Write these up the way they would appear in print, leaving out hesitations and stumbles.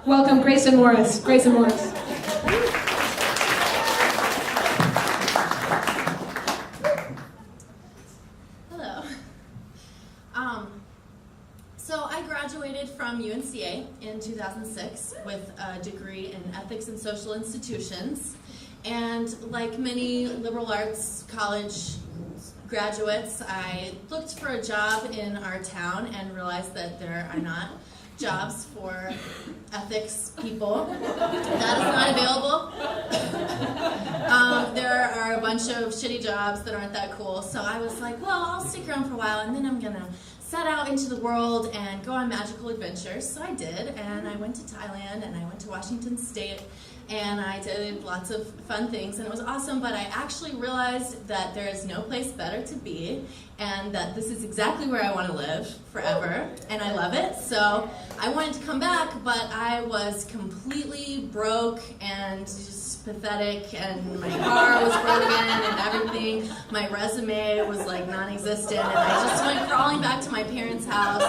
Welcome, Grayson Morris. Grayson Morris. Hello. So I graduated from UNCA in 2006 with a degree in ethics and social institutions. And like many liberal arts college graduates, I looked for a job in our town and realized that there are not jobs for ethics people. That is not available. There are a bunch of shitty jobs that aren't that cool. So I was like, well, I'll stick around for a while and then I'm gonna set out into the world and go on magical adventures. So I did, and I went to Thailand and I went to Washington State and I did lots of fun things and it was awesome, but I actually realized that there is no place better to be and that this is exactly where I want to live forever, and I love it. So I wanted to come back, but I was completely broke and just pathetic, and my car was broken and everything. My resume was like non-existent, and I just went crawling back to my parents' house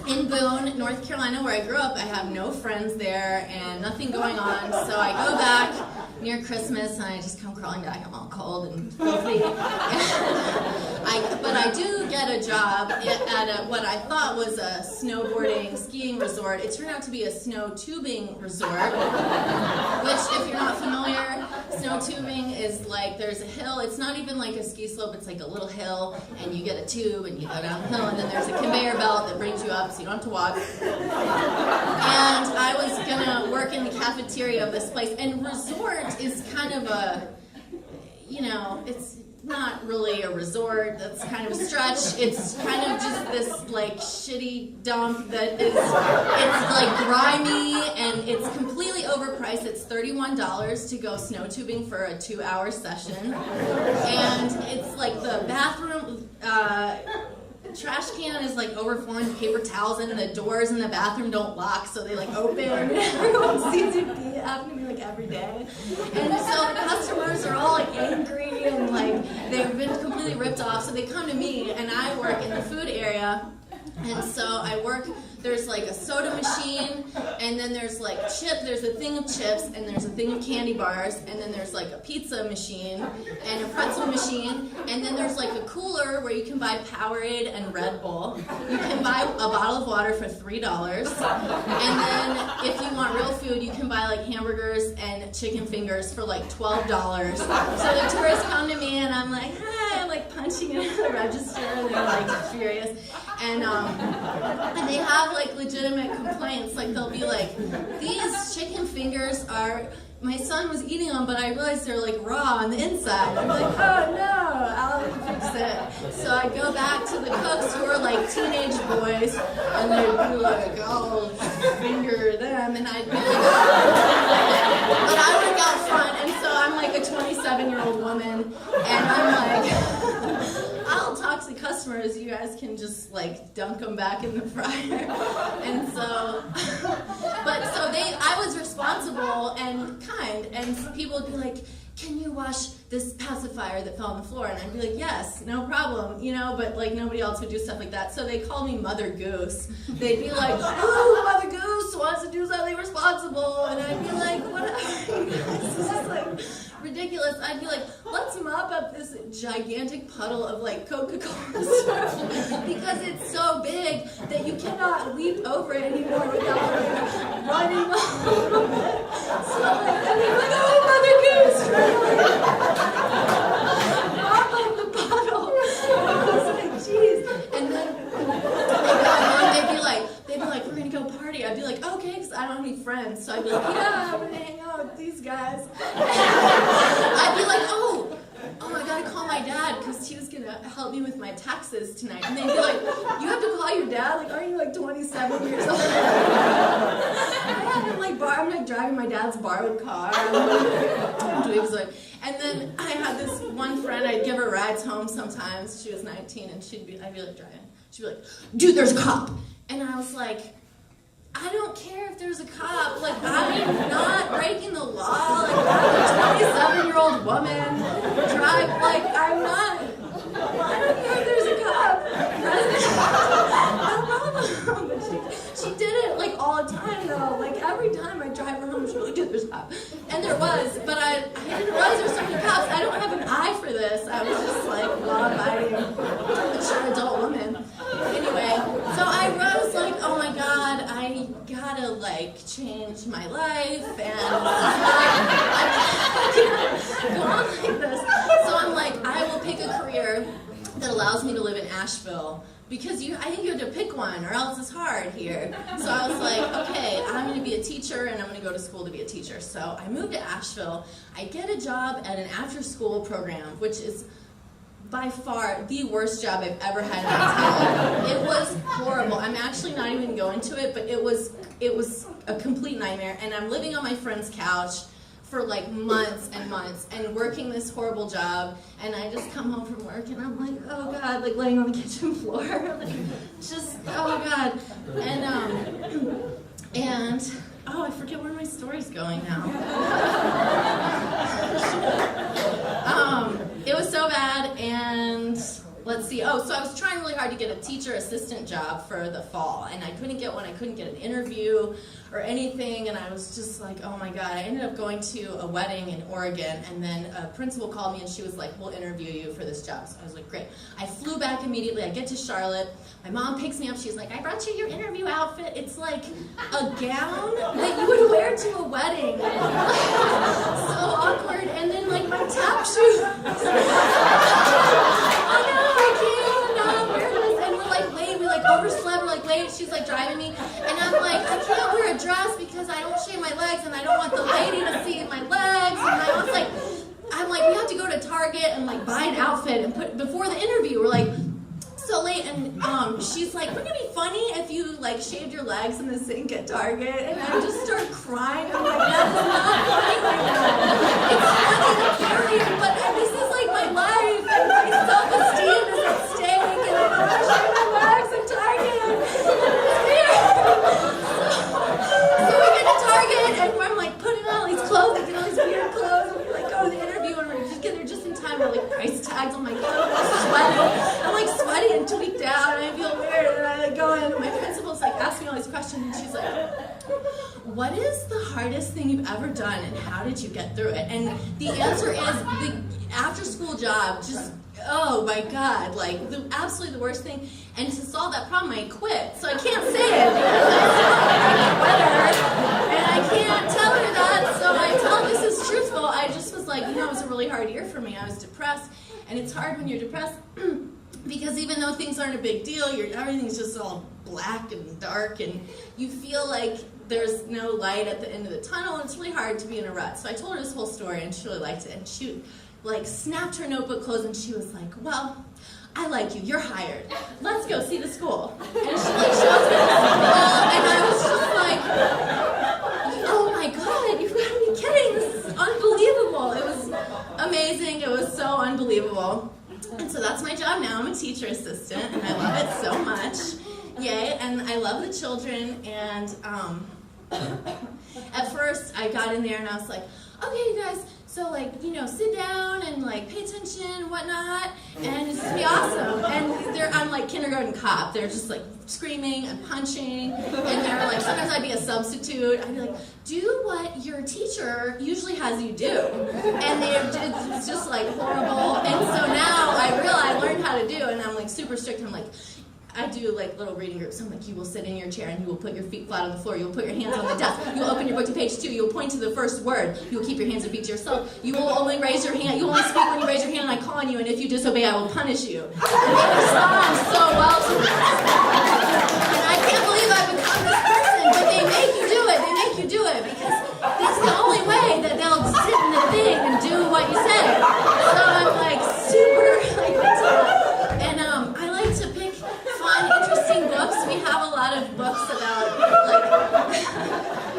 in Boone, North Carolina, where I grew up. I have no friends there and nothing going on, so I go back near Christmas and I just come crawling back. I'm all cold and filthy. But I do get a job at what I thought was a snowboarding, skiing resort. It turned out to be a snow tubing resort, which, if you're not familiar, snow tubing is like there's a hill. It's not even like a ski slope. It's like a little hill, and you get a tube, and you go down the hill, and then there's a conveyor belt that brings you up so you don't have to walk. And I was going to work in the cafeteria of this place, and resort is kind of a, it's not really a resort. That's kind of a stretch. It's kind of just this like shitty dump that is, it's like grimy and it's completely overpriced. It's $31 to go snow tubing for a 2-hour session. And it's like the bathroom, trash can is like overflowing with paper towels, and the doors in the bathroom don't lock, so they like open. Everyone sees you pee. It happens to me like every day. And so the customers are all like angry and like they've been completely ripped off. So they come to me, and I work in the food area. And so I work, there's like a soda machine, and then there's like there's a thing of chips, and there's a thing of candy bars, and then there's like a pizza machine, and a pretzel machine, and then there's like a cooler where you can buy Powerade and Red Bull. You can buy a bottle of water for $3, and then if you want real food, you can buy like hamburgers and chicken fingers for like $12. So the tourists come to me, and I'm like, hi, I'm like punching in the register, and they're like furious. And they have like legitimate complaints. Like they'll be like, these chicken fingers are, my son was eating them, but I realized they're like raw on the inside. I'm like, oh no, I'll fix it. So I go back to the cooks who are like teenage boys, and they'd be like, I'll finger them, and I'd be like, oh. But I work out front, and so I'm like a 27-year-old woman, and I'm like, I'll talk to customers, you guys can just like dunk them back in the fryer. And so, I was responsible and kind, and people would be like, can you wash this pacifier that fell on the floor? And I'd be like, yes, no problem, but like nobody else would do stuff like that. So they called me Mother Goose. They'd be like, oh, Mother Goose wants to do something responsible. And I'd be like, whatever. This is just like ridiculous. I'd be like, let's mop up this gigantic puddle of like Coca-Cola syrup because it's so big that you cannot leap over it anymore without like, running a little bit. So like, I'd be like, oh, Mother Goose, mop up the puddle. I was like, jeez. And then they'd be like, we're gonna go party. I'd be like, okay, because I don't have any friends. So I'd be like, yeah, I'm gonna hang out with these guys. I'd be like, oh, I gotta call my dad because he was gonna help me with my taxes tonight. And they'd be like, you have to call your dad? Like, aren't you like 27 years old? I had him like I'm like driving my dad's borrowed car. And then I had this one friend, I'd give her rides home sometimes. She was 19, and I'd be like driving. She'd be like, dude, there's a cop. And I was like, I don't care if there's a cop. Like, I'm not breaking the law. Like, I'm a 27-year-old woman. Like, I'm not. I don't care if there's a cop. No problem. But she did it, like, all the time. job. And there was, but I didn't realize there were so many cops. I don't have an eye for this. I was just like law-abiding, mature adult woman. Anyway, so I rose like, oh my God, I gotta like change my life, and I can't go on like this. So I'm like, I will pick a career that allows me to live in Asheville, because I think you have to pick one, or else it's hard here. So I was like, okay, I'm going to be a teacher, and I'm going to go to school to be a teacher. So I moved to Asheville. I get a job at an after-school program, which is by far the worst job I've ever had in my life. It was horrible. I'm actually not even going to it, but it was a complete nightmare. And I'm living on my friend's couch for like months and months and working this horrible job, and I just come home from work and I'm like, oh God, like laying on the kitchen floor, like just, oh God. And oh, I forget where my story's going now. It was so bad, and let's see. Oh, so I was trying really hard to get a teacher assistant job for the fall, and I couldn't get one. I couldn't get an interview or anything, and I was just like, oh my God. I ended up going to a wedding in Oregon, and then a principal called me, and she was like, we'll interview you for this job. So I was like, great. I flew back immediately. I get to Charlotte. My mom picks me up. She's like, I brought you your interview outfit. It's like a gown that you would wear to a wedding. So awkward. And then like my tap shoes. Oh no, I can't wear this. And we're like late. We like overslept. We're like late. She's like driving me. And I'm like, I can't wear a dress because I don't shave my legs, and I don't want the lady to see my legs. And I was like, I'm like, we have to go to Target and like buy an outfit and put before the interview. We're like, so late, and she's like, wouldn't it be funny if you like shaved your legs in the sink at Target? And I just start crying. I'm like, that is not funny right now. It's funny to carry, but this is like my life, and my self-esteem is at stake, and I don't want to shave my legs at Target. It's weird. So we get to Target, and I'm like putting on all these clothes, I get all these weird clothes, and we like go to the interview, and we just get there just in time. We're like price tags on my clothes, I'm like sweaty and tweaked out, and I feel weird, and I like go in, and my principal's like asking me all these questions, and she's like, what is the hardest thing you've ever done, and how did you get through it? And the answer is the after-school job. Just, oh my God, like absolutely the worst thing. And to solve that problem, I quit. So I can't say it because I quit, and I can't tell her that. So I tell her this is truthful. I just was like, it was a really hard year for me. I was depressed, and it's hard when you're depressed. Because even though things aren't a big deal, everything's just all black and dark, and you feel like there's no light at the end of the tunnel, and it's really hard to be in a rut. So I told her this whole story, and she really liked it, and she like snapped her notebook closed, and she was like, well, I like you, you're hired. Let's go see the school. And she like shows me the school, and I was just like, oh my God, you've got to be kidding, this is unbelievable. It was amazing, it was so unbelievable. And so that's my job now. I'm a teacher assistant, and I love it so much. Yay, and I love the children, and at first I got in there and I was like, okay, you guys, so like, sit down and like pay attention and whatnot, and it's gonna be awesome. And I'm like kindergarten cop. They're just like screaming and punching, and they're like, sometimes I'd be a substitute. I'd be like, do what your teacher usually has you do. And it's just like horrible. And so now I learned how to do, and I'm like super strict. I'm like, I do like little reading groups. I'm like, you will sit in your chair and you will put your feet flat on the floor. You will put your hands on the desk. You will open your book to page 2. You will point to the first word. You will keep your hands and feet to yourself. You will only raise your hand. You will only speak when you raise your hand and I call on you. And if you disobey, I will punish you. And they respond so well to this. And I can't believe I've become this person. But they make you do it. They make you do it because that's the only way that they'll sit in the thing and do what you say. So I'm like super like and I like to pick fun, interesting books. We have a lot of books about,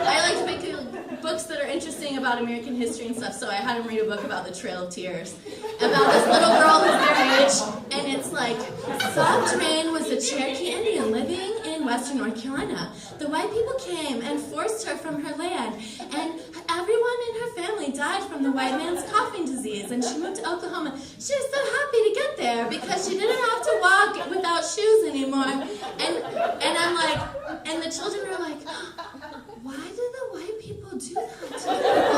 I like to pick books that are interesting about American history and stuff, so I had him read a book about the Trail of Tears, about this little girl who's their age, and it's like, Soft Rain was a Cherokee Indian living in western North Carolina. The white people came and forced her from her land, and everyone in her family died from the white man's coughing disease, and she moved to Oklahoma. She was so happy to get there because she didn't have to walk without shoes anymore. And I'm like, and the children are like, why did the white people do that to her?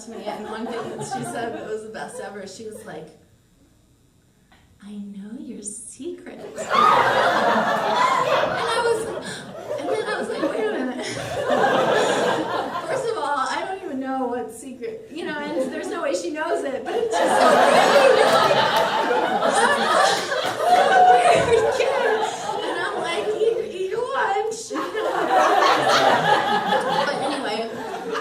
to me, and one thing that she said that was the best ever, she was like, I know your secret. And then I was like, wait a minute. First of all, I don't even know what secret, and there's no way she knows it, but it's just so great. And I'm like, eat your lunch. But anyway,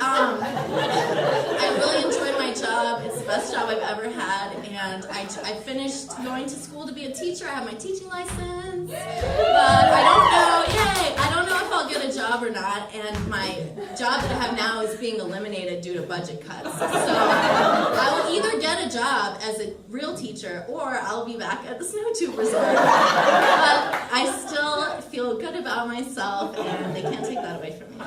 I really enjoyed my job. It's the best job I've ever had, and I finished going to school to be a teacher. I have my teaching license, but I don't know if I'll get a job or not, and my job that I have now is being eliminated due to budget cuts. So I will either get a job as a real teacher, or I'll be back at the snow tube resort. But I still feel good about myself, and they can't take that away from me.